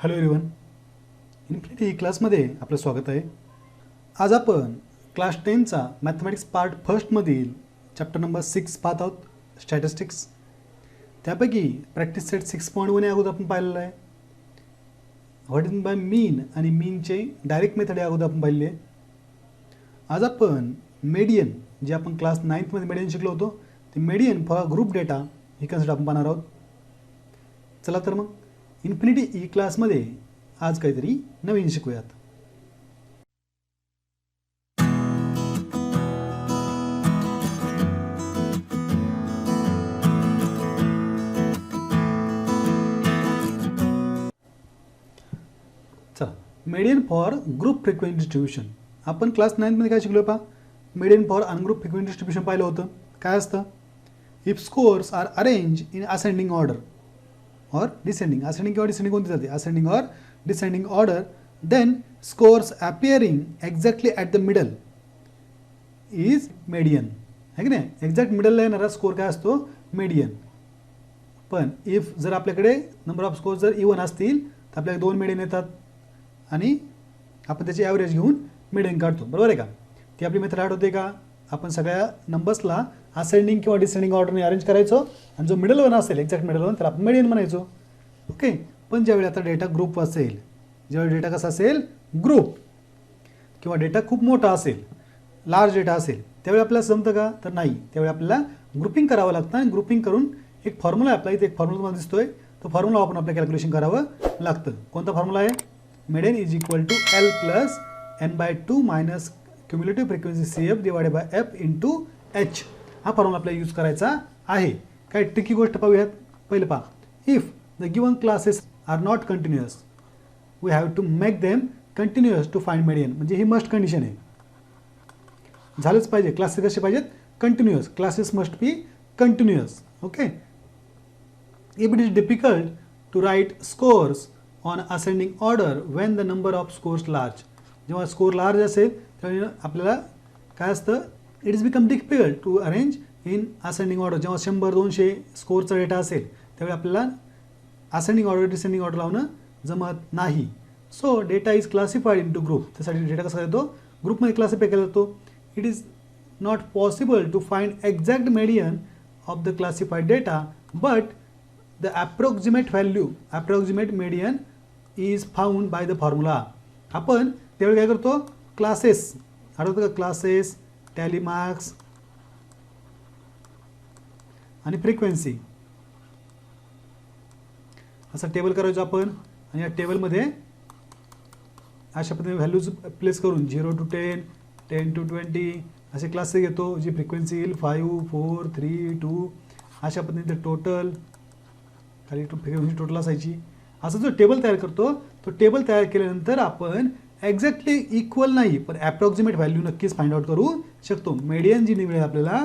Hello everyone, infinity क्लासमध्ये आपलं स्वागत आहे. आज आपण क्लास 10चा मॅथमॅटिक्स पार्ट फर्स्टमधील चॅप्टर नंबर 6 पाहत आहोत, स्टॅटिस्टिक्स. त्यापैकी प्रॅक्टिस सेट 6.1 अगोदर आपण पाहिलेलं आहे. व्हॉट इज बाय मीन आणि मीनचे डायरेक्ट मेथड अगोदर आपण पाहिली आहे. आज आपण मेडियन, जे आपण क्लास 9मध्ये मेडियन शिकलो होतो, ते median for group data he concept आपण पाहणार आहोत. चला तर मग इन्फिनिटी ई क्लासमध्ये आज काहीतरी नवीन शिकूयात. चला, median for group frequency distribution. आपण क्लास 9मध्ये काय शिकलो पहा, median for ungroup frequency distribution पाहिलं होतं. काय असतं? If scores are arrange in ascending order or descending, ascending किंवा descending कोणती जाते, ascending or descending order, then scores appearing exactly at the middle is median. है की नाही? एक्झॅक्ट मिडलला येणारा स्कोर काय असतो? मेडियन. पण इफ जर आपल्याकडे नंबर ऑफ स्कोर जर इवन असतील तर आपल्याला 2 मेडियन येतात आणि आपण त्याची ॲव्हरेज घेऊन मेडियन काढतो. बरोबर आहे का? ती आपली मेथड आठवते का? आपण सगळ्या नंबर्सला असेंडिंग किंवा डिसेंडिंग ऑर्डरने अरेंज करायचो आणि जो मिडल वन असेल, एक्झॅक्ट मिडल वन, त्याला आपण मेडियन म्हणायचो. ओके. पण ज्यावेळी आता डेटा ग्रुप असेल, ज्यावेळी डेटा कसा असेल, ग्रुप, किंवा डेटा खूप मोठा असेल, लार्ज डेटा असेल, त्यावेळी आपल्याला जमतं का? तर नाही. त्यावेळी आपल्याला ग्रुपिंग करावं लागतं आणि ग्रुपिंग करून एक फॉर्म्युला आहे आपला, इथे एक फॉर्म्युला तुम्हाला दिसतोय, तो फॉर्म्युला वापरून आपल्याला कॅल्क्युलेशन करावं लागतं. कोणता फॉर्म्युला आहे? Median is equal to L plus n/2 minus cumulative frequency CF divided by F into H. हा फॉर्म्युला आपल्याला यूज करायचा आहे. काय ट्रिकी गोष्ट पाहूयात. पहिले पहा, if the given classes are not continuous we have to make them continuous to find median. म्हणजे ही मस्ट कंडिशन आहे, झालंच पाहिजे. क्लासेस कसे पाहिजेत? Continuous. Classes must be continuous. Okay. If it is difficult to write scores on ascending order when the number of scores large. जेव्हा score large असेल त्यावेळी आपल्याला काय असतं? It is become difficult to arrange in ascending order. जेव्हा 100-200 स्कोरचा data असेल त्यावेळी आपल्याला असेंडिंग ऑर्डर डिसेंडिंग ऑर्डर लावणं जमत नाही. So data is classified into group. त्यासाठी डेटा कसा येतो? ग्रुपमध्ये क्लासिफाय केला जातो. It is not possible to find exact median of the classified data but the approximate value, approximate median is found by the formula. आपण त्यावेळी काय करतो? क्लासेस, आठवतं का? क्लासेस, टॅली मार्क्स आणि फ्रिक्वेन्सी असं टेबल करायचो आपण. आणि या टेबलमध्ये अशा पद्धतीने व्हॅल्यूज प्लेस करून 0 to 10, 10 to 20 असे क्लासेस घेतो. जी फ्रिक्वेन्सी येईल 5, 4, 3, 2 अशा पद्धतीने टोटल, खाली फ्रिक्वेन्सी टोटल असायची. असं जो टेबल तयार करतो, तो टेबल तयार केल्यानंतर आपण एक्झॅक्टली इक्वल नाही पण ॲप्रॉक्सिमेट व्हॅल्यू नक्कीच फाइंड आउट करू शकतो. मेडियन जी मिळेल आपल्याला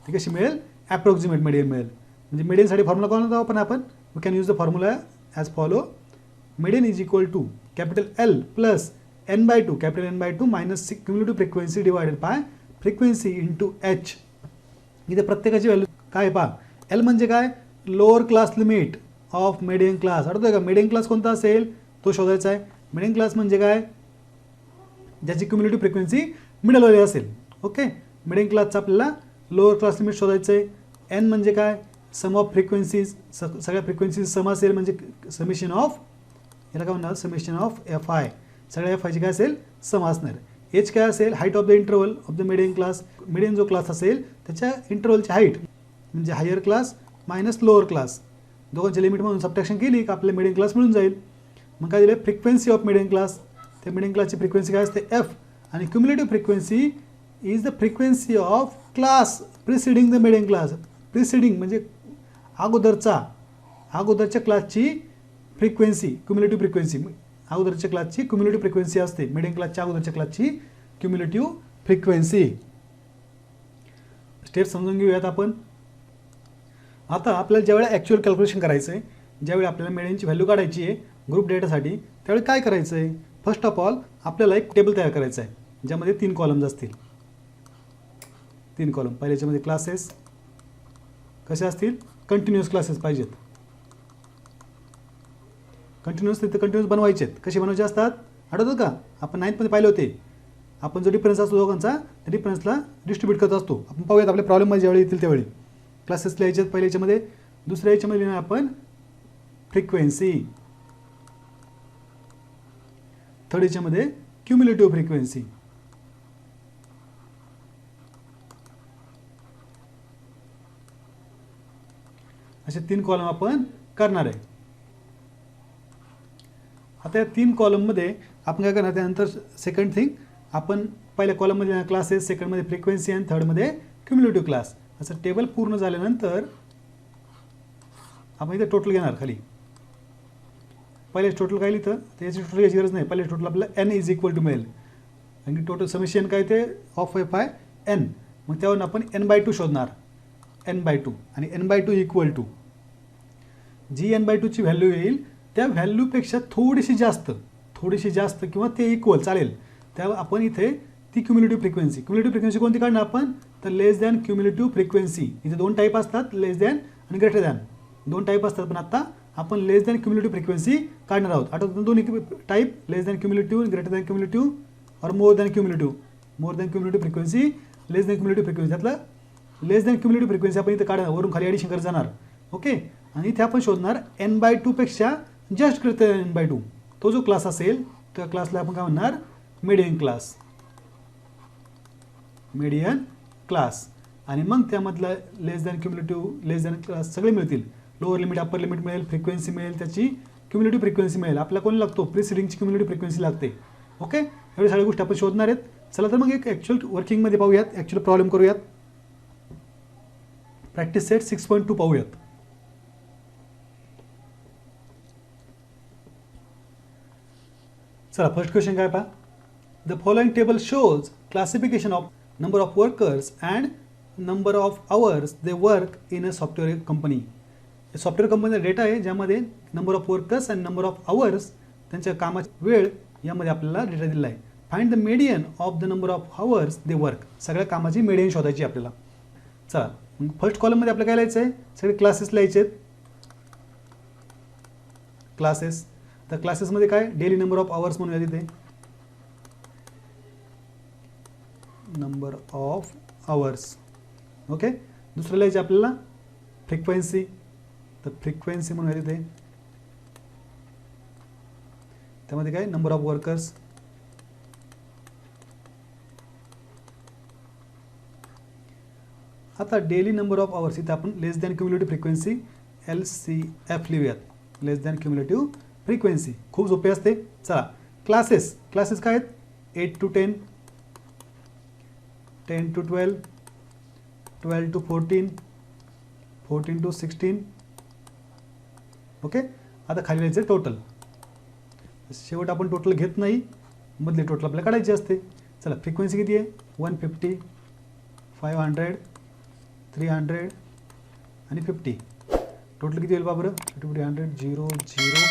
ती कशी मिळेल? ॲप्रॉक्सिमेट मेडियन मिळेल. म्हणजे मेडियनसाठी फॉर्म्युला कोणता वापरणार आपण? We can use the formula as follow. Median is equal to capital L plus n/2, capital n/2 minus cumulative frequency divided by frequency into H. इथे प्रत्येकाची व्हॅल्यू काय पहा. L म्हणजे काय? Lower class limit of median class. आठवतोय का? Median class कोणता असेल तो शोधायचा आहे. मेडियन क्लास म्हणजे काय? ज्याची क्युम्युलेटिव्ह फ्रिक्वेन्सी मिडलवाली असेल. ओके. मेडियन क्लासचा आपल्याला लोअर क्लास लिमिट शोधायचं आहे. N म्हणजे काय? सम ऑफ फ्रिक्वेन्सीज, सगळ्या फ्रिक्वेन्सीज सम असेल म्हणजे समेशन ऑफ, याला काय म्हणणार? Summation of Fi. सगळ्या Fiची काय असेल? सम असणार. H काय असेल? Height of the interval of the median class. Median जो क्लास असेल त्याच्या इंटरवलची हाईट म्हणजे higher class minus lower class, दोघांच्या लिमिट म्हणून सबट्रॅक्शन केली का आपल्याला मेडियन क्लास मिळून जाईल. मग काय दिलं? Frequency of median class. त्या मेडियन क्लासची फ्रिक्वेन्सी काय असते? F. आणि cumulative frequency is the frequency of class preceding the median class. Preceding म्हणजे अगोदरच्या क्लासची फ्रिक्वेन्सी, क्युम्युलेटिव्ह फ्रिक्वेन्सी. अगोदरच्या क्लासची क्युम्युलेटिव्ह फ्रिक्वेन्सी असते. मेडियन क्लासच्या अगोदरच्या क्लासची क्युम्युलेटिव्ह फ्रिक्वेन्सी. स्टेप समजून घेऊयात आपण. आता आपल्याला ज्यावेळेला ॲक्च्युअल कॅल्क्युलेशन करायचं आहे, ज्यावेळी आपल्याला मेडियनची व्हॅल्यू काढायची आहे ग्रुप डेटासाठी, त्यावेळी काय करायचं आहे? फर्स्ट ऑफ ऑल आपल्याला एक टेबल तयार करायचं आहे ज्यामध्ये 3 कॉलम्स असतील. 3 कॉलम. पहिल्याच्यामध्ये क्लासेस कसे असतील? कंटिन्युअस क्लासेस पाहिजेत. कंटिन्युअस तिथे कंटिन्युअस बनवायचे आहेत. कसे बनवायचे असतात आठवतात का? आपण 9th पाहिले होते. आपण जो डिफरन्स असतो दोघांचा त्या डिफरन्सला डिस्ट्रीब्यूट करत असतो. आपण पाहूयात आपल्या प्रॉब्लेममध्ये ज्यावेळी येतील त्यावेळी. क्लासेस लिहायचे आहेत पहिल्या याच्यामध्ये. दुसऱ्या याच्यामध्ये लिहिणार आपण फ्रिक्वेन्सी. थर्ड याच्यामध्ये क्युम्युलेटिव्ह फ्रिक्वेन्सी. असे 3 कॉलम आपण करणार आहे. आता या 3 कॉलममध्ये आपण काय करणार, त्यानंतर सेकंड थिंग आपण पहिल्या कॉलममध्ये क्लासेस, सेकंडमध्ये फ्रिक्वेन्सी आणि थर्डमध्ये क्युम्युलेटिव्ह क्लास. असं टेबल पूर्ण झाल्यानंतर आपण इथे टोटल घेणार खाली. पहिले टोटल काय लिहितं त्याची टोटल घ्यायची गरज नाही. पहिले टोटल आपलं n इज इक्वल टू मिळेल आणि टोटल समेशन काय ते ऑफ एफ आय n. मग त्यावरून आपण n/2 शोधणार. n/2 आणि n/2 equal to G n/2 ची व्हॅल्यू येईल त्या व्हॅल्यूपेक्षा थोडीशी जास्त किंवा ते इक्वल चालेल. त्या आपण इथे ती क्युम्युलेटिव्ह फ्रिक्वेन्सी कोणती काढणार आपण, तर लेस दॅन क्युम्युलेटिव्ह फ्रिक्वेन्सी. इथे 2 टाईप असतात, लेस दॅन आणि ग्रेटर दॅन. 2 टाईप असतात, पण आता आपण लेस दॅन क्युम्युलेटिव्ह फ्रिक्वेन्सी काढणार आहोत. आठवतात दोन्ही type, less than cumulative, greater than cumulative or more than cumulative frequency, less than cumulative frequency. त्यातलं लेस दॅन क्युम्युलेटिव्ह फ्रिक्वेन्सी आपण इथे काढणार, वरून खाली ॲडिशन करत जाणार. ओके. आणि इथे आपण शोधणार n/2 पेक्षा जस्ट ग्रेटर दॅन n/2. तो जो क्लास असेल त्या क्लासला आपण काय म्हणणार, मीडियन क्लास. आणि मग त्यामधलं लेस दॅन क्युम्युलेटिव्ह, लेस दॅन क्लास सगळे मिळतील. लोअर लिमिट, अप्पर लिमिट मिळेल, फ्रिक्वेन्सी मिळेल, त्याची क्युम्युलेटिव्ह फ्रिक्वेन्सी मिळेल. आपल्याला कोण लागतो, प्रिसिडिंगची क्युम्युलेटिव्ह फ्रिक्वेन्सी लागते. ओके. एवढ्या सगळ्या गोष्टी आपण शोधणार आहेत. चला तर मग एक ॲक्च्युअल वर्किंगमध्ये पाहूयात, ॲक्च्युअल प्रॉब्लेम करूयात. प्रॅक्टिस सेट 6.2 पाहूयात. चला फर्स्ट क्वेश्चन काय पहा. The following table shows classification of number of workers and number of hours they work in a software company. Software कंपनीचा डेटा आहे ज्यामध्ये number of workers and number of hours, त्यांच्या कामाची वेळ यामध्ये आपल्याला डेटा दिला आहे. Find the median of the number of hours they work. सगळ्या कामाची मीडियन शोधायची आपल्याला. चला फर्स्ट कॉलममध्ये आपल्याला काय लिहायचं आहे, सगळे क्लासेस लिहायचे आहेत. क्लासेस, तर क्लासेसमध्ये काय, डेली नंबर ऑफ आवर्स म्हणूया तिथे, नंबर ऑफ आवर्स. ओके. दुसरं लिहायचं आपल्याला फ्रिक्वेन्सी, तर फ्रिक्वेन्सी म्हणूया तिथे, त्यामध्ये काय, नंबर ऑफ वर्कर्स. आता डेली नंबर ऑफ आवर्स इथे आपण लेस दॅन क्युम्युलेटिव्ह फ्रिक्वेन्सी LCF लिहूयात, लेस दॅन क्युम्युलेटिव्ह फ्रिक्वेन्सी. खूप सोपे असते. चला क्लासेस काय आहेत, 8 to 10, 10 to 12, 12 to 14, 14 to 16. Okay. आता खाली लिहायचं टोटल. शेवट आपण टोटल घेत नाही, मधली टोटल आपल्याला काढायची असते. चला फ्रिक्वेन्सी किती आहे, 150, 500, 300 आणि 50. टोटल किती होईल बाबरं, 100, 0, 0,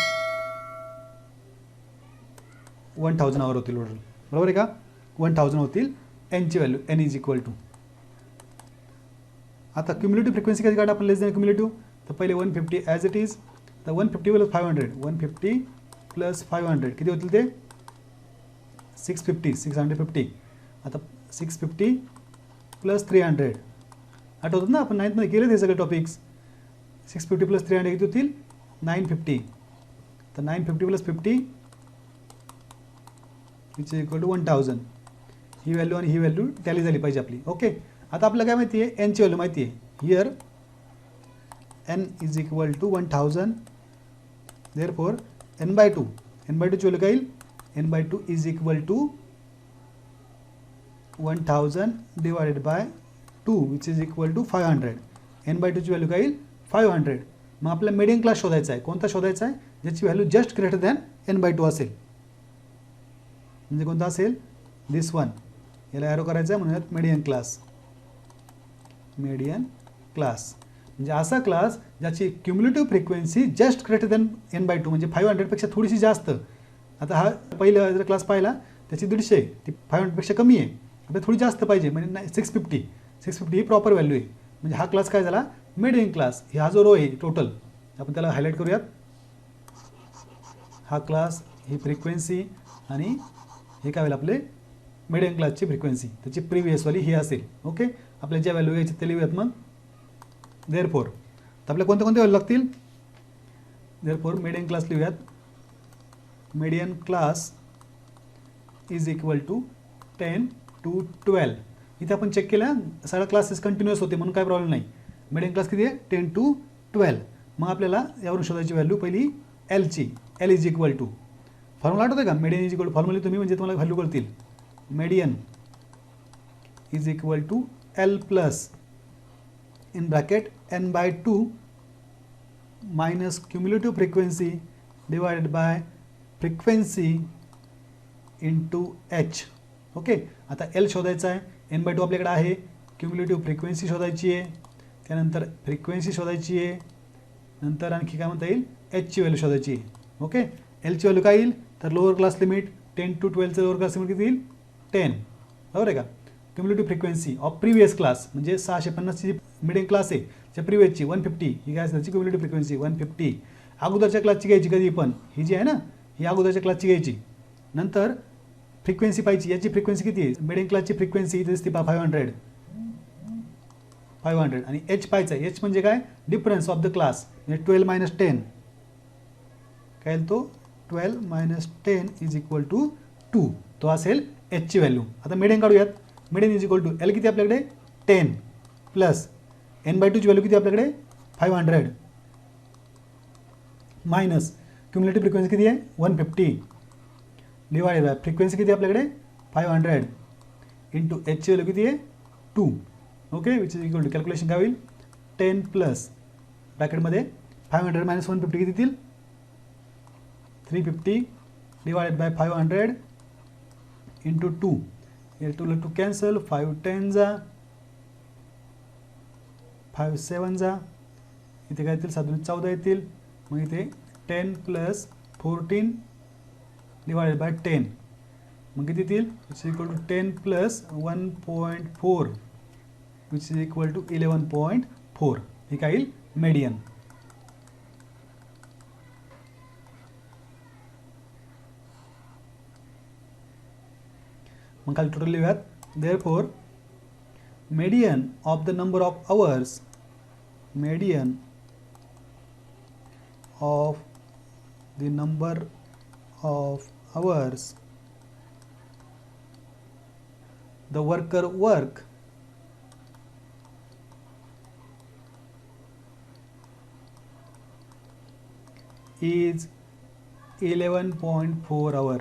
1000 आवर होतील टोटल. बरोबर आहे का, 1000 होतील. एनची value n is equal to. आता क्युम्युलेटिव्ह फ्रिक्वेन्सी कधी काढा आपण, लेस दॅन क्युम्युलेटिव्ह. तर पहिले 150 ॲज इट इज. तर 150 प्लस 500, 150 प्लस 500 किती होतील ते 650. आता 650 प्लस 300. आठवतात ना आपण 9th मध्ये केले ते सगळे टॉपिक्स. 650 प्लस 300 किती होतील 950. तर 950 प्लस 50 इज इक्वल टू 1000. ही व्हॅल्यू आणि ही व्हॅल्यू टॅली झाली पाहिजे आपली. ओके. आता आपल्याला काय माहिती आहे, एनची व्हॅल्यू माहिती आहे. Here n is equal to 1000. Therefore n/2 ची व्हॅल्यू काय येईल, n/2 is equal to 1000 divided by 2 which is equal to 500. n/2 ची व्हॅल्यू काय येईल 500. मग आपल्याला मीडियन क्लास शोधायचा आहे. कोणता शोधायचा आहे, ज्याची value just greater than n/2 असेल. म्हणजे कोणता असेल, दिस वन. याला ॲरो करायचा आहे म्हणूयात मीडियन क्लास. म्हणजे असा क्लास ज्याची cumulative frequency just greater than n/2 म्हणजे 500 पेक्षा थोडीशी जास्त. आता हा पहिला जर क्लास पाहिला त्याची 150, ती 500 पेक्षा कमी आहे. आपल्याला थोडी जास्त पाहिजे म्हणजे 650 ही प्रॉपर व्हॅल्यू आहे. म्हणजे हा क्लास काय झाला, मीडियन क्लास. हा जो रो आहे टोटल आपण त्याला हायलाईट करूयात. हा क्लास, ही फ्रिक्वेन्सी आणि हे काय होईल आपले मिडियम क्लासची फ्रिक्वेन्सी, त्याची प्रिव्हियसवाली ही असेल. ओके, आपल्या ज्या व्हॅल्यू घ्यायची ते लिहूयात मग. देअरफॉर तर आपल्या कोणत्या कोणत्या व्हॅल्यू लागतील. देअरफॉर मिडियम क्लास लिहूयात. Median class is equal to 10 to 12. इथे आपण चेक केलं सगळ्या क्लासेस कंटिन्युअस होते म्हणून काय प्रॉब्लेम नाही. मिडियम क्लास किती आहे 10 to 12. मग आपल्याला यावरून शोधायची व्हॅल्यू पहिली एलची. L is equal to formula आठवतं का, median is equal to formula तुम्ही म्हणजे तुम्हाला व्हॅल्यू कळतील. Median is equal to L plus in bracket n by 2 minus cumulative frequency divided by frequency into H. Okay, आता L शोधायचा आहे, n by 2 आपल्याकडे आहे, क्युम्युलेटिव्ह फ्रिक्वेन्सी शोधायची आहे, त्यानंतर फ्रिक्वेन्सी शोधायची आहे, नंतर आणखी काय म्हणता येईल एचची व्हॅल्यू शोधायची आहे. ओके, एलची व्हॅल्यू काय येईल तर लोअर क्लास लिमिट 10 to 12चं लोअर क्लास लिमिट किती येईल 10. बरोबर आहे का. Cumulative frequency of previous class म्हणजे 650ची जी मिडियम क्लास आहे त्या प्रिव्हियसची 150 ही काय त्याची क्युम्युलेटिव्ह फ्रिक्वेन्सी 150. अगोदरच्या क्लासची घ्यायची कधी पण, ही जी आहे ना ही अगोदरच्या क्लासची घ्यायची. नंतर फ्रिक्वेन्सी पाहिजे, याची फ्रिक्वेन्सी किती आहे मिडियम क्लासची फ्रिक्वेन्सी इथे दिसते 500 आणि एच पाहायचं. एच म्हणजे काय डिफरन्स ऑफ द क्लास म्हणजे 12 minus 10 काय तो 12 minus 10 इज इक्वल टू 2. तो असेल एचची व्हॅल्यू. आता मिडियन काढूयात. Median is equal to L किती आपल्याकडे 10 प्लस n by 2ची व्हॅल्यू किती आपल्याकडे 500 मायनस क्युम्युलेटिव्ह फ्रिक्वेन्सी किती आहे 150 डिवायडेड बाय फ्रिक्वेन्सी किती आपल्याकडे 500 इंटू एचची व्हॅल्यू किती आहे 2. Okay, which is equal to calculation काय होईल 10 प्लस ब्रॅकेटमध्ये 500 मायनस 150 किती येतील 350 डिवायडेड बाय 500 इंटू 2. हे 2 टू कॅन्सल, 5 10 जा 5 7 जा, इथे काय येतील 7 14 येतील. मग इथे 10 प्लस 14 डिवायडेड बाय 10 मग किती येतील which is equal to 10 plus 1.4 which is equal to 11.4. हे काय येईल मीडियन. मग खाली टोटल लिहूयात. Therefore median of the number of hours, median of the number of hours the worker work is 11.4 hour.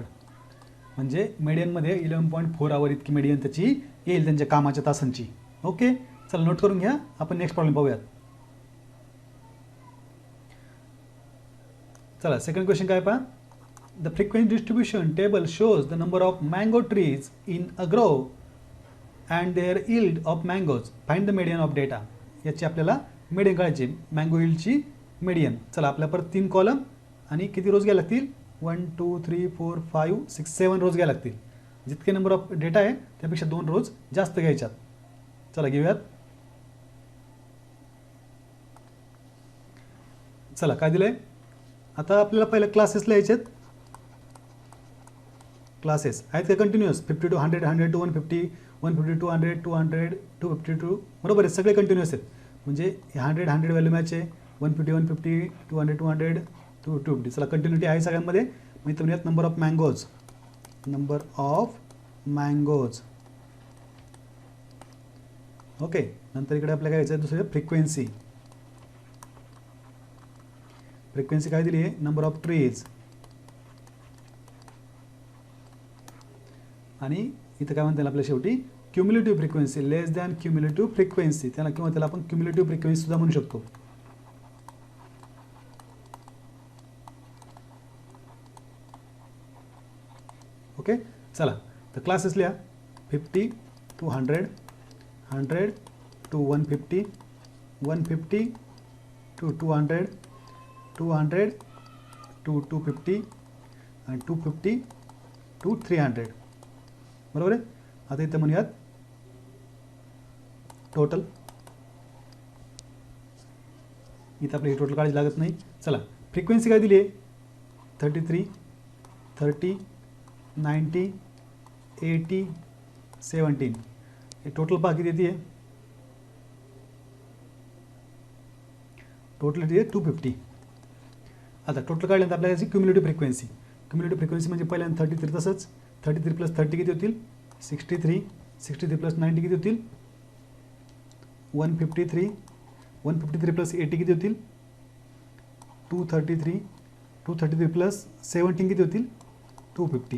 म्हणजे मीडियनमध्ये 11.4 आवर इतकी मीडियन त्याची येईल त्यांच्या कामाच्या तासांची. ओके, चला नोट करून घ्या. आपण नेक्स्ट प्रॉब्लेम पाहूयात. चला सेकंड क्वेश्चन काय पहा. The frequency distribution table shows the number of mango trees in a grove and their yield of mangoes. Find the median of data. याची आपल्याला मीडियन काढायची, मँगो यील्डची मीडियन. चला आपल्या परत 3 कॉलम आणि किती रोज घ्यायला लागतील 1 2 3 4 5 6 7 रोज घ्यायला लागतील. जितके नंबर ऑफ डेटा आहे त्यापेक्षा 2 रोज जास्त घ्यायच्यात. चला घेऊयात. चला काय दिलंय आता आपल्याला पहिलं क्लासेस लिहायचे आहेत. क्लासेस आहेत का continuous 50 to 100 100 to 150 150 to 100 200 250 to बरोबर आहे सगळे कंटिन्युअस आहेत. म्हणजे 100 100 व्हॅल्यू मॅच आहे 150 150 200 200 250. चला कंटिन्युटी आहे सगळ्यांमध्ये. मग इथं म्हणूयात number of mangoes. Number of mangoes. Okay, नंतर इकडे आपल्याला काय घ्यायचं आहे दुसरं फ्रिक्वेन्सी. फ्रिक्वेन्सी काय दिली आहे नंबर ऑफ ट्रीज. आणि इथं काय म्हणता आपल्या शेवटी cumulative frequency less than cumulative frequency. त्याला किंवा त्याला आपण क्युम्युलेटिव्ह फ्रिक्वेन्सी सुद्धा म्हणू शकतो. ओके, चला तर क्लासेस लिहा 50 to 100 100 to 150 150 to 200 200 to 250 आणि 250 to 300. बरोबर आहे. आता इथं म्हणूयात टोटल. इथं आपली टोटल काळजी लागत नाही. चला फ्रिक्वेन्सी काय दिली आहे 33, 30, 90, 80, 17. हे टोटल पहा किती येते, टोटल येते 250. आता टोटल काढल्यानंतर आपल्याला याची क्युम्युलेटिव्ह फ्रिक्वेन्सी, क्युम्युलेटिव्ह फ्रिक्वेन्सी म्हणजे पहिल्यांदा 33 तसंच 33 प्लस 30 किती होतील 63, 63 प्लस 90 किती होतील 153, 153 प्लस 80 किती होतील 233, 233 प्लस 17 किती होतील 250.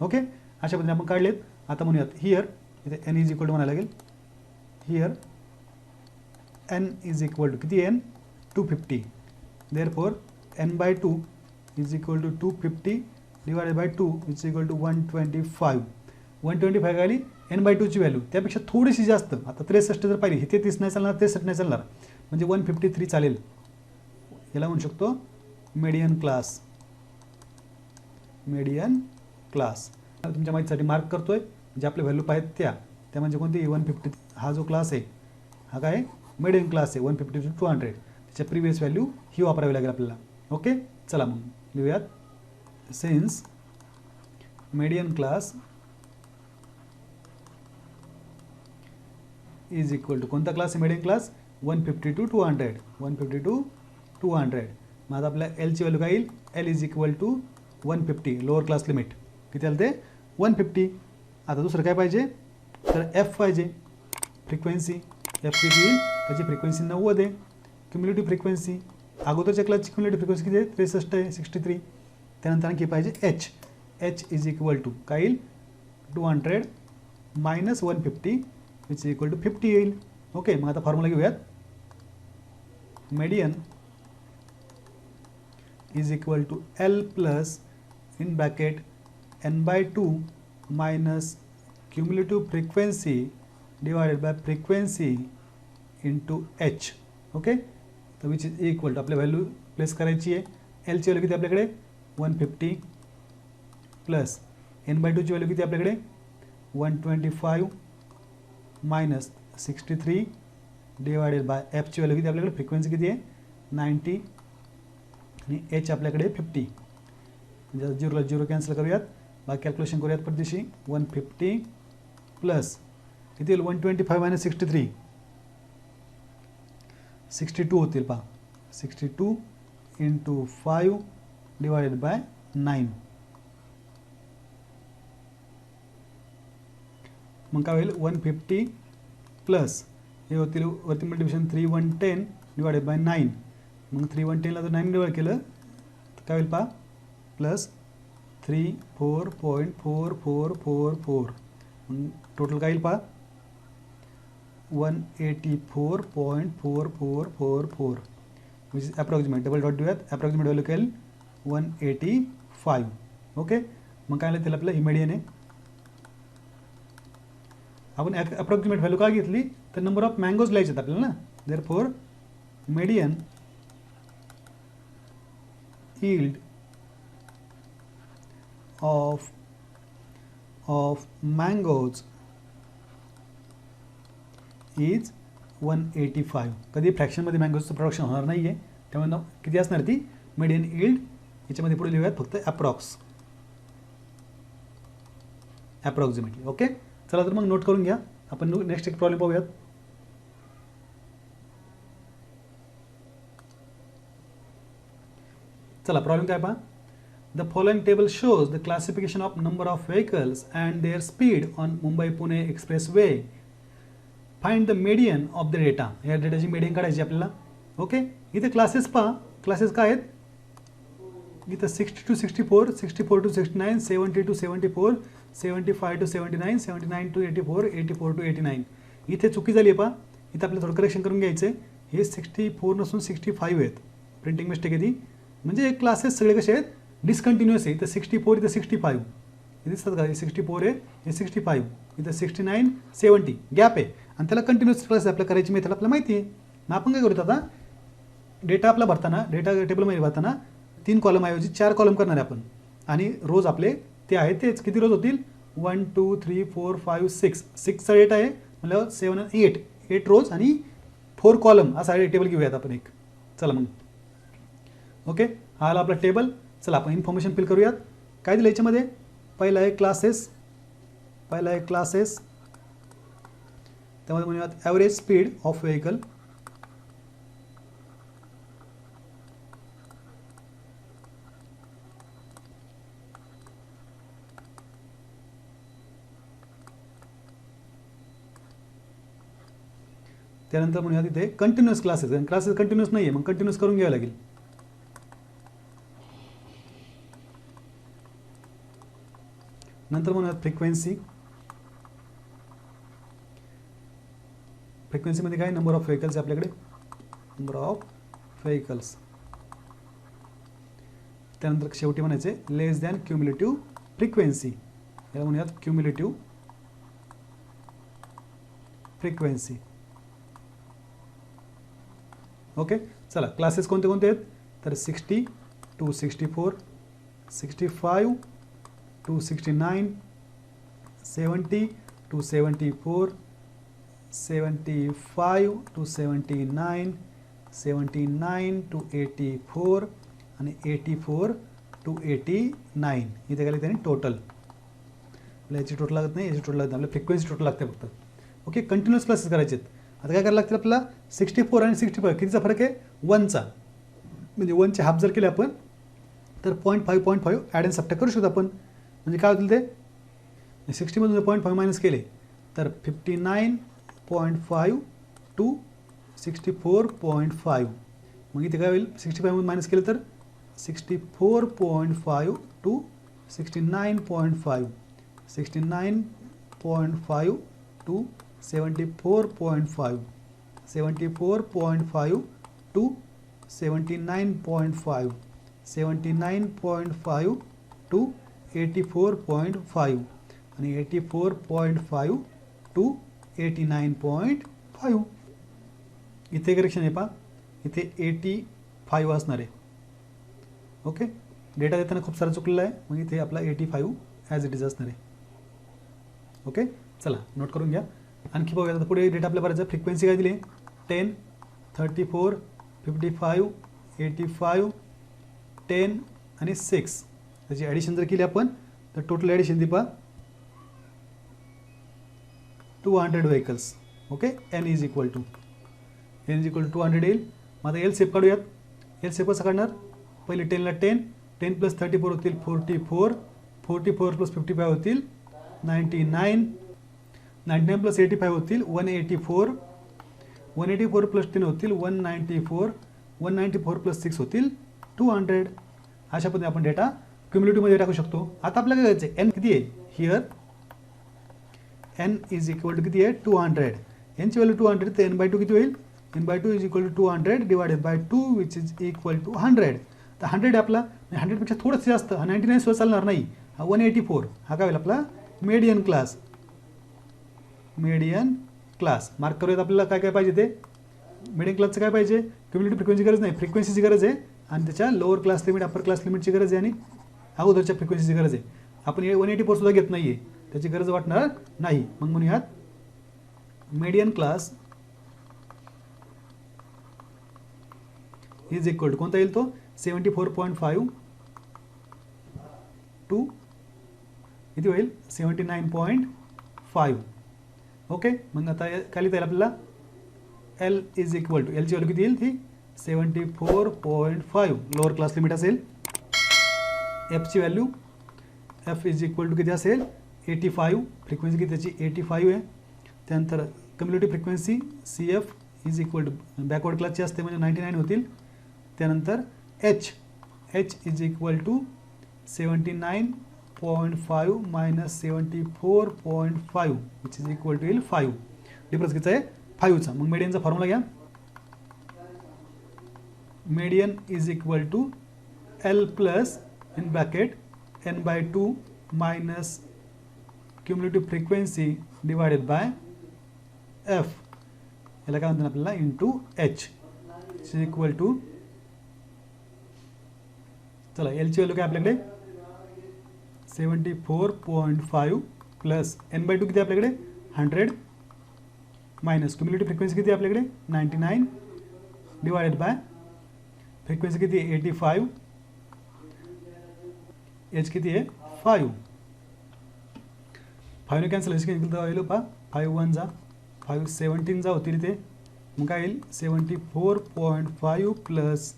ओके, अशा पद्धतीने आपण काढलेत. आता म्हणूयात हिअर इथे n इज इक्वल टू म्हणायला लागेल, here n is equal to किती n 250. Therefore n by 2 is equal to 250 divided by 2 is equal to 125. 125 आली n बाय 2ची व्हॅल्यू, त्यापेक्षा थोडीशी जास्त. आता 63 जर पाहिली, इथे 30 नाही चालणार, 63 नाही चालणार, म्हणजे 153 चालेल. याला म्हणू शकतो मीडियन क्लास. मीडियन क्लास तुमच्या माहितीसाठी मार्क करतोय, जे आपले व्हॅल्यू पाहिजेत त्या म्हणजे कोणती 150. हा जो क्लास आहे हा काय मीडियन क्लास आहे 150 to 200. त्याच्या प्रिव्हियस व्हॅल्यू ही वापरावी लागेल आपल्याला. ओके, चला मग लिहूयात. Since median class is equal to, कोणता क्लास आहे मीडियन क्लास 150 to 200, 150 to 200. मग आता आपल्या एलची व्हॅल्यू काय येईल, L is equal to 150, lower class limit किती आलं ते 150. आता दुसरं काय पाहिजे तर एफ पाहिजे, फ्रिक्वेन्सी. एफ किती येईल, त्याची फ्रिक्वेन्सी 90 आहे. क्युम्युलेटिव्ह फ्रिक्वेन्सी, अगोदरच्या क्लासची क्युम्युलेटिव्ह फ्रिक्वेन्सी किती आहे 63 आहे, 63. त्यानंतर आणखी पाहिजे H. H is equal to काय येईल 200 minus 150 which is equal to 50 येईल. ओके, मग आता फॉर्म्युला घेऊयात. Median is equal to L plus in bracket n by 2 minus cumulative frequency divided by frequency into H. Okay, तर which is equal to आपल्या value place करायची आहे. एलची value किती आपल्याकडे 150 प्लस n बाय 2ची व्हॅल्यू किती आपल्याकडे 125 मायनस 63 डिवायडेड बाय एफची व्हॅल्यू किती आपल्याकडे, फ्रिक्वेन्सी किती आहे 90 आणि एच आपल्याकडे 50. म्हणजे 0 ला 0 कॅन्सल करूयात, बाकी कॅल्क्युलेशन करूयात परदेशी. 150 प्लस किती होईल 125 मायनस 63 62 होतील पहा. 62 इंटू 5 डिवायडेड बाय 9. मग काय होईल 150 प्लस हे होतील वरती मल्टिप्लिकेशन 3 110 डिवायडेड बाय 9. मग 3 110ला जर 9 डिवाइड केलं तर काय होईल पहा प्लस 34.4444. मग टोटल काय येईल पहा 184.4444 which is approximate. Double dot देऊयात, अप्रॉक्सिमेट व्हॅल्यू काय 185. ओके, मग काय त्याला आपलं इमेडियन आहे. आपण अप्रॉक्सिमेट व्हॅल्यू का घेतली तर नंबर ऑफ मँगोज लिहायचे आपल्याला ना. Therefore median yield of mangoes is 185. कधी फ्रॅक्शनमध्ये मँगोजचं प्रोडक्शन होणार नाही आहे, त्यामुळे किती असणार ती मीडियन यील्ड. याच्यामध्ये पुढे लिहूयात फक्त अप्रॉक्सिमेटली. ओके, चला तर मग नोट करून घ्या. आपण नेक्स्ट एक प्रॉब्लेम पाहूयात. चला प्रॉब्लेम काय पहा. The following table shows the classification of number of vehicles and their speed on Mumbai-Pune Expressway. Find the median of the data. या डेटाची मीडियन काढायची आपल्याला. ओके, इथे क्लासेस पहा. क्लासेस काय आहेत इथं 60 to 64, 64 to 69, 70 to 74, 75 to 79, 79 to 84, 84 to 89. इथे चुकी झाली आहे पहा. इथं आपल्याला थोडं करेक्शन करून घ्यायचं आहे. हे 64 नसून 65 आहेत, प्रिंटिंग मिस्टेक आहे ती. म्हणजे क्लासेस सगळे कसे आहेत डिस्कंटिन्युअस आहे. इथं 64 इथं 65 हे दिसतात का, हे 64 आहे, हे 65 इथं 69 70 गॅप आहे आणि त्याला कंटिन्युअस क्लास आपल्याला करायची मेथड आपल्याला माहिती आहे. मग आपण काय करूत आता डेटा आपला भरताना डेटा टेबलमध्ये भरताना 3 कॉलम ऐवजी 4 कॉलम करणार आहे आपण. आणि रोज आपले ते आहेत तेच. किती रोज होतील 1 2 3 4 5 6. 6चा डेटा आहे म्हणजे 7 आणि 8 रोज आणि 4 कॉलम असा टेबल घेऊयात आपण एक. चला मग ओके, हा आला आपला टेबल. चला आपण इन्फॉर्मेशन फिल करूयात. काय दिलं याच्यामध्ये? पहिला आहे क्लासेस, त्यामध्ये म्हणूयात ॲव्हरेज स्पीड ऑफ व्हेकल, त्यानंतर म्हणूयात इथे कंटिन्युअस क्लासेस, आणि क्लासेस कंटिन्युअस नाही आहे, मग कंटिन्युअस करून घ्यावं लागेल. नंतर म्हणूयात फ्रिक्वेन्सीमध्ये काय? नंबर ऑफ व्हेकल्स आहे आपल्याकडे, नंबर ऑफ व्हेकल्स. त्यानंतर शेवटी म्हणायचे लेस दॅन क्युम्युलेटिव्ह फ्रिक्वेन्सी, याला म्हणूयात क्युम्युलेटिव्ह फ्रिक्वेन्सी. ओके, चला क्लासेस कोणते कोणते आहेत? तर 60 to 64, 65 to 69, 70 to 74, 75 to 79, 79 to 84 आणि 84 to 89. इथे काय त्यांनी टोटल, याची टोटल लागत नाही, याची टोटल लागत नाही, आपल्याला फ्रिक्वेन्सी टोटल लागते फक्त. ओके, कंटिन्युअस क्लासेस करायचे आहेत. आता काय करायला लागते आपल्याला? 64 आणि 65 कितीचा फरक आहे? 1चा, म्हणजे 1चे हाफ जर केले आपण तर 0.5 ॲड अँड सबट्रॅक्ट करू शकतो आपण. म्हणजे काय होतील ते? 60मधून 0.5 मायनस केले तर 59.5 to 64.5. मग इथे काय होईल? 65मधून मायनस केलं तर 64.5 to 69.5, 69.5 to 74.5, 74.5 to 79.5, 79.5 to 84.5 आणि 84.5 to 89.5. इथे करेक्शन आहे पहा, इथे 85 असणार आहे. ओके, डेटा देताना खूप सारा चुकलेला आहे, मग इथे आपला 85 ॲज इट इज असणार आहे. ओके, चला नोट करून घ्या. आणखी बघूया आता पुढे डेटा आपल्या भरायचा. फ्रिक्वेन्सी काय दिली? 10, 34, 55, 85, 10 आणि 6. त्याची ॲडिशन जर केली आपण तर टोटल ॲडिशन दी पहा 200 vehicles. Okay, n is equal to 200 येईल. मग आता एल सेफ काढूयात. एल सेफ कसं काढणार? पहिले 10ला 10, 10 प्लस 34 होतील 44, 44 प्लस 55 होतील 99, 99 प्लस 85 होतील 184, 184 प्लस 10 होतील 194, 194 प्लस 6 होतील 200. अशा पद्धतीने आपण डेटा क्युम्युलेटिव्हमध्ये टाकू शकतो. आता आपल्याला काय करायचं? एन किती आहे? Here N is equal to किती आहे? 200. एनची व्हॅल्यू 200, तर n/2 किती होईल? n/2 is equal to 200 divided by 2 which is equal to 100. तर 100 आहे आपला, 100पेक्षा थोडंसं जास्त, 99 सुद्धा चालणार नाही. हा 184, हा काय होईल आपला median class. Median class mark करूयात. आपल्याला काय काय पाहिजे ते? मीडियन क्लासचं काय पाहिजे? क्युम्युलेटिव्ह फ्रिक्वेन्सी गरज नाही, फ्रिक्वेन्सीची गरज आहे, आणि त्याच्या lower class limit upper class लिमिटची गरज आहे, आणि अगोदरच्या फ्रिक्वेन्सीची गरज आहे. आपण 184 सुद्धा घेत नाही आहे, त्याची गरज वाटणार नाही. मग म्हणूयात median class is equal to कोणता येईल तो? 74.5 टू किती होईल? 79.5. ओके, मग आता काय लिहिता येईल आपल्याला? एल इज इक्वल टू, एलची व्हॅल्यू किती येईल? ती 74.5 लोअर क्लास लिमिट असेल. एफची value F is equal to किती असेल? 85. फ्रिक्वेन्सी किती त्याची? 85 आहे. त्यानंतर cumulative frequency C F is equal to backward क्लासची असते म्हणजे 99 होतील. त्यानंतर H is equal to 79.5 minus 74.5 which is equal to येईल 5. डिफरन्स किती आहे? 5चा. मग मीडियनचा फॉर्म्युला घ्या. Median is equal to L plus in bracket n/2 minus cumulative frequency divided by F, याला काय म्हणतात आपल्याला? Into H is equal to, चला एलची व्हॅल्यू काय आपल्याकडे? 74.5 प्लस n/2 किती आपल्याकडे? 100 मायनस क्युम्युलेटिव्ह फ्रिक्वेन्सी किती आपल्याकडे? 99 डिवायडेड बाय फ्रिक्वेन्सी किती? 85 एच किती आहे 5. 5ने कॅन्सल केलं तर येईल पहा 5 1 जा 5 17 जा होतील इथे. मग काय येईल 74.5 प्लस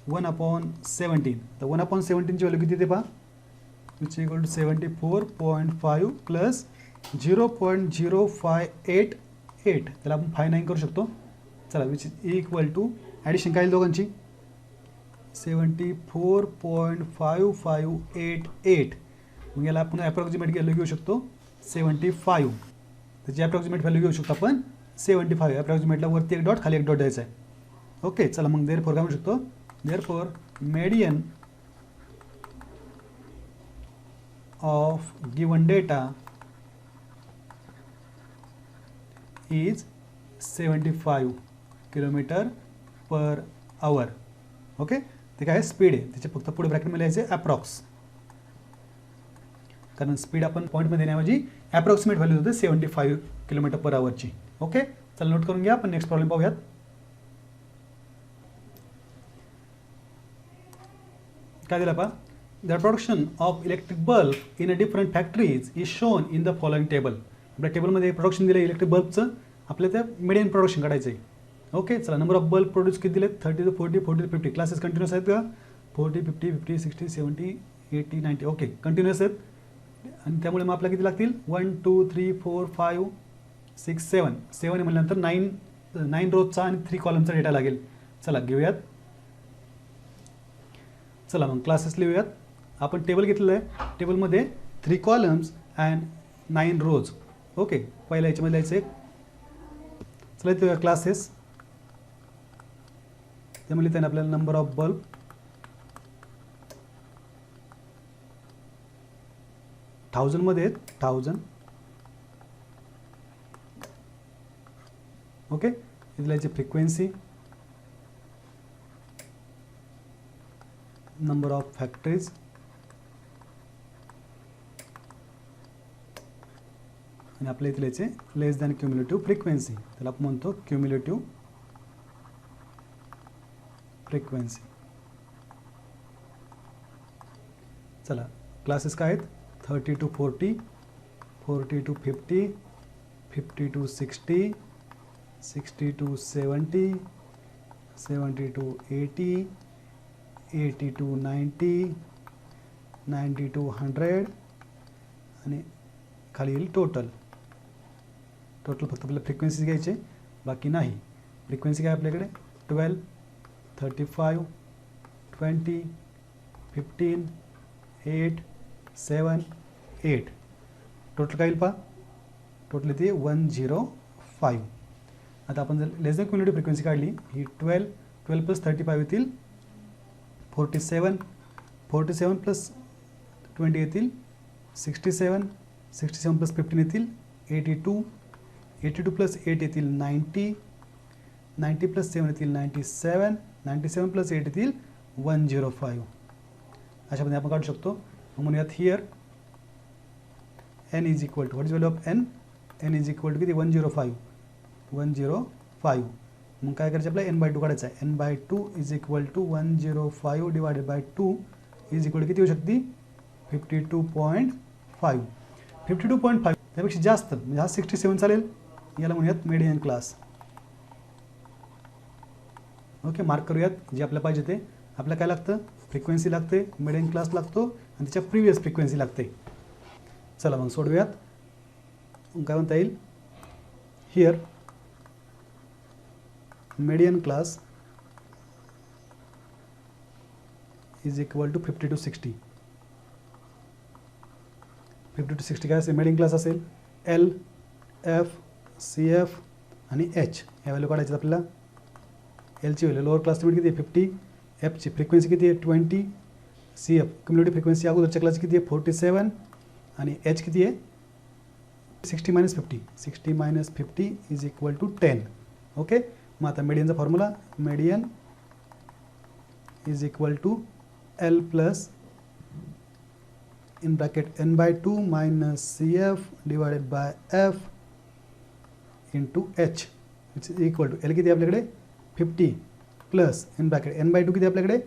1/17. तर 1/17 ची व्हॅल्यू किती येते पहा, विच इक्वल टू 74.5 प्लस 0.0588. त्याला आपण 59 करू शकतो. चला which is equal to addition काय येईल दोघांची 74.5588. मग याला आपण ॲप्रॉक्सिमेट व्हॅल्यू घेऊ शकतो 75. त्याची ॲप्रॉक्सिमेट व्हॅल्यू घेऊ शकतो आपण 75. ॲप्रॉक्सिमेटला वरती एक डॉट खाली एक डॉट द्यायचा आहे. ओके चला मग देअरफॉर काय म्हणू शकतो, therefore median of given data is 75 kilometre per hour. Okay ते काय स्पीड आहे, त्याचे फक्त पुढे ब्रॅकेटमध्ये लिहायचे ॲप्रॉक्स, कारण स्पीड आपण पॉईंटमध्ये देण्याऐवजी ॲप्रॉक्सिमेट व्हॅल्यू होते 75 किलोमीटर पर आवरची. ओके चला नोट करून घ्या. आपण नेक्स्ट प्रॉब्लेम पाहूयात. काय दिला पहा, the production of electric bulb in a different factories is shown in the following table. आपल्या टेबलमध्ये प्रोडक्शन दिलं इलेक्ट्रिक बल्बचं, आपल्या त्या मिडियन प्रोडक्शन काढायचं आहे. ओके चला नंबर ऑफ बल्ब प्रोड्यूस किती दिले 30 to 40 40 to 50. क्लासेस कंटिन्यूस आहेत का 40 50 50 60 70 80 90. ओके कंटिन्यूस आहेत आणि त्यामुळे मग आपल्याला किती लागतील 1 2 3 4 5 6 7 7 म्हटल्यानंतर 9 रोजचा आणि 3 कॉलमचा डेटा लागेल. चला घेऊयात. चला मग क्लासेस लिहूयात. आपण टेबल घेतलेलं आहे, टेबलमध्ये 3 कॉलम्स अँड 9 रोज. ओके पहिल्या याच्यामध्ये लिहायचं एक. चला इथे क्लासेस, त्यामुळे त्याने आपल्याला नंबर ऑफ बल्ब थाउजंडमध्ये आहेत 1000. ओके इथे लिहायची फ्रिक्वेन्सी, नंबर ऑफ फॅक्टरीज, आणि आपल्या इथे लिहायचे लेस दॅन क्युम्युलेटिव्ह फ्रिक्वेन्सी. त्याला आपण म्हणतो क्युम्युलेटिव्ह फ्रिक्वेन्सी. चला क्लासेस काय आहेत 30 to 40 40 to 50 50 to 60 60 to 70 70 to 80 80 to 90 90 to 100 आणि खाली येईल टोटल. टोटल फक्त आपल्याला फ्रिक्वेन्सी घ्यायचे बाकी नाही. फ्रिक्वेन्सी काय आपल्याकडे 12 35 20 15 8 7 8. टोटल काय येईल पहा, टोटल येते 105. आता आपण जर लेस दॅन क्युम्युलेटिव्ह फ्रिक्वेन्सी काढली ही 12 प्लस 35 येतील 47 47 प्लस 20 येतील 67 67 प्लस 15 येतील 82 82 प्लस 8 येतील 90 90 प्लस 7 येतील 97 97 प्लस 8 येतील 105. अशा पद्धतीने आपण काढू शकतो. म्हणूयात here n is equal to what is value of n, n is equal to किती 105. मग काय करायचं आपल्याला n/2 काढायचं आहे. n/2 is equal to 105 divided by 2 is equal to किती होऊ शकते 52.5. 52.5 त्यापेक्षा जास्त म्हणजे हा 67 चालेल. याला म्हणूयात मीडियन क्लास. ओके मार्क करूयात जे आपल्याला पाहिजे ते. आपल्याला काय लागतं फ्रिक्वेन्सी लागते, मीडियन क्लास लागतो आणि त्याच्या प्रिव्हियस फ्रिक्वेन्सी लागते. चला मग सोडूयात. काय म्हणता येईल here median class is equal to 50 to 60. 50 to 60 काय असेल मीडियन क्लास असेल L F C F आणि H या व्हॅल्यू काढायची आपल्याला. एलची व्हॅल्यू लोअर क्लास लिमिट किती आहे 50, एफची फ्रिक्वेन्सी किती आहे 20, सी एफ क्युम्युलेटिव्ह फ्रिक्वेन्सी अगोदरच्या क्लासची किती आहे 47 आणि एच किती आहे 60 - 50. 60 - 50 इज इक्वल टू 10. ओके मग आता मीडियनचा formula median is equal to L plus in bracket n/2 minus C F divided by F into H it's equal to L किती आपल्याकडे 50 प्लस इन ब्रॅकेट n/2 किती आपल्याकडे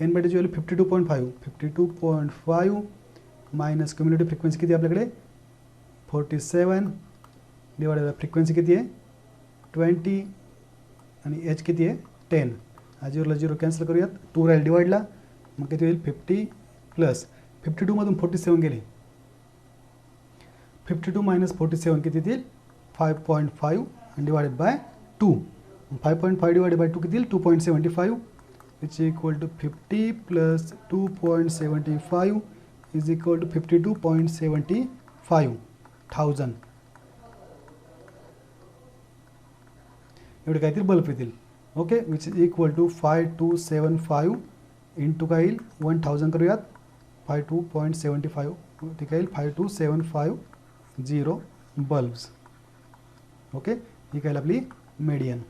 n/2 ची value 52.5 52.5 minus cumulative frequency किती आपल्याकडे 47 divided by frequency किती आहे 20 आणि एच किती आहे 10. हा 0 ला 0 कॅन्सल करूयात, 2 राहील डिवाइडला, मग किती होईल 50 प्लस 52 मधून 47 गेले, 52 मायनस 47 किती येतील 5.5 डिवाइडेड बाय 2. 5.5 डिवाइडेड बाय 2 किती येईल 2.75 which equal to 50 plus 2.75 is equal to 52.75,000 एवढे काहीतरी बल्ब येतील. Okay, which is equal to 5275 into काय येईल 1000 करूयात 52.75 ठीक आहे 52,750 बल्ब्स. ओके, ही काय आपली मेडियन.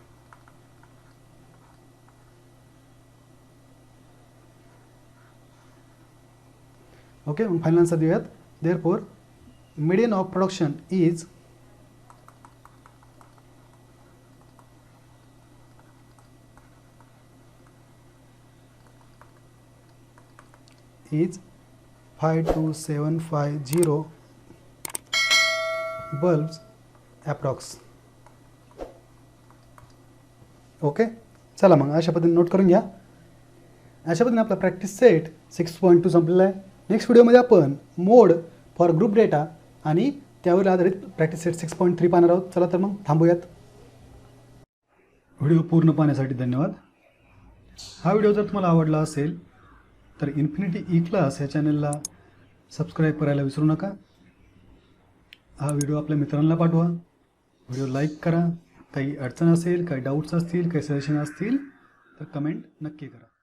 ओके, मग फायनल आन्सर देऊयात. Therefore median of production is 52750 bulbs approx. Okay, चला मग अशा पद्धतीने नोट करून घ्या. अशा पद्धतीने आपला प्रॅक्टिस सेट 6.2 संपलेला आहे. नेक्स्ट व्हिडिओमध्ये आपण मोड फॉर ग्रुप डेटा आणि त्यावर आधारित प्रॅक्टिस सेट 6.3 पाहणार आहोत. चला तर मग थांबूयात. व्हिडिओ पूर्ण पाहण्यासाठी धन्यवाद. हा व्हिडिओ जर तुम्हाला आवडला असेल तर इन्फिनिटी ई क्लास या चॅनलला सबस्क्राईब करायला विसरू नका. हा व्हिडिओ आपल्या मित्रांना पाठवा. व्हिडिओ लाईक करा. काही अडचण असेल, काही डाऊट्स असतील, काही सजेशन असतील तर कमेंट नक्की करा.